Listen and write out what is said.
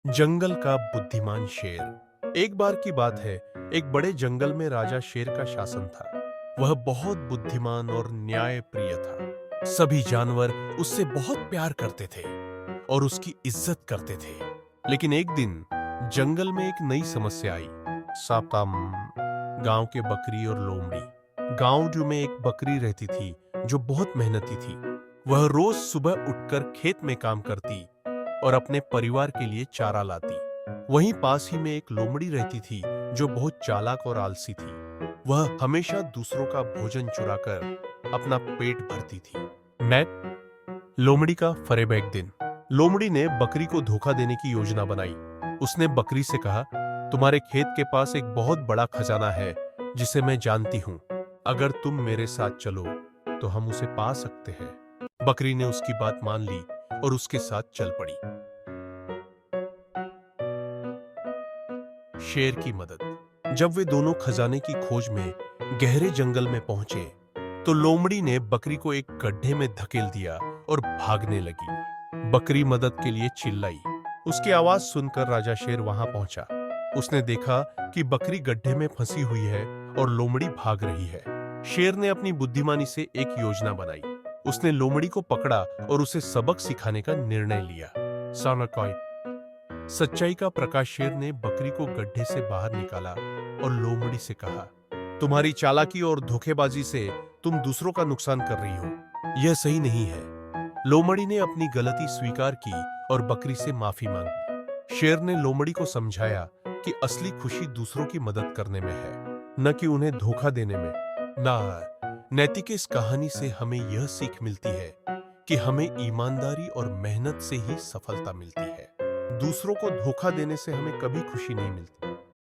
जंगल का बुद्धिमान शेर। एक बार की बात है, एक बड़े जंगल में राजा शेर का शासन था। वह बहुत बुद्धिमान और न्यायप्रिय था। सभी जानवर उससे बहुत प्यार करते थे और उसकी इज्जत करते थे। लेकिन एक दिन जंगल में एक नई समस्या आई। सापम गांव के बकरी और लोमड़ी। गांव में एक बकरी रहती थी जो बहुत मेहनती थी। वह रोज सुबह उठकर खेत में काम करती और अपने परिवार के लिए चारा लाती। वहीं पास ही में एक लोमड़ी रहती थी जो बहुत चालाक और आलसी थी। वह हमेशा दूसरों का भोजन चुराकर अपना पेट भरती थी। मैं लोमड़ी का फरेब। एक दिन लोमड़ी ने बकरी को धोखा देने की योजना बनाई। उसने बकरी से कहा, तुम्हारे खेत के पास एक बहुत बड़ा खजाना है जिसे मैं जानती हूं। अगर तुम मेरे साथ चलो तो हम उसे पा सकते हैं। बकरी ने उसकी बात मान ली और उसके साथ चल पड़ी। शेर की मदद। जब वे दोनों खजाने की खोज में गहरे जंगल में पहुंचे तो लोमड़ी ने बकरी को एक गड्ढे में धकेल दिया और भागने लगी। बकरी मदद के लिए चिल्लाई। उसकी आवाज सुनकर राजा शेर वहां पहुंचा। उसने देखा कि बकरी गड्ढे में फंसी हुई है और लोमड़ी भाग रही है। शेर ने अपनी बुद्धिमानी से एक योजना बनाई। उसने लोमड़ी को पकड़ा और उसे सबक सिखाने का निर्णय लिया। सानाकॉय सच्चाई का प्रकाश। शेर ने बकरी को गड्ढे से बाहर निकाला और लोमड़ी से कहा, तुम्हारी चालाकी और धोखेबाजी से तुम दूसरों का नुकसान कर रही हो। यह सही नहीं है। लोमड़ी ने अपनी गलती स्वीकार की और बकरी से माफी मांगी। शेर ने लोमड़ी को समझाया कि असली खुशी दूसरों की मदद करने में है, न कि उन्हें धोखा देने में। नैतिक इस कहानी से हमें यह सीख मिलती है कि हमें ईमानदारी और मेहनत से ही सफलता मिलती है। दूसरों को धोखा देने से हमें कभी खुशी नहीं मिलती।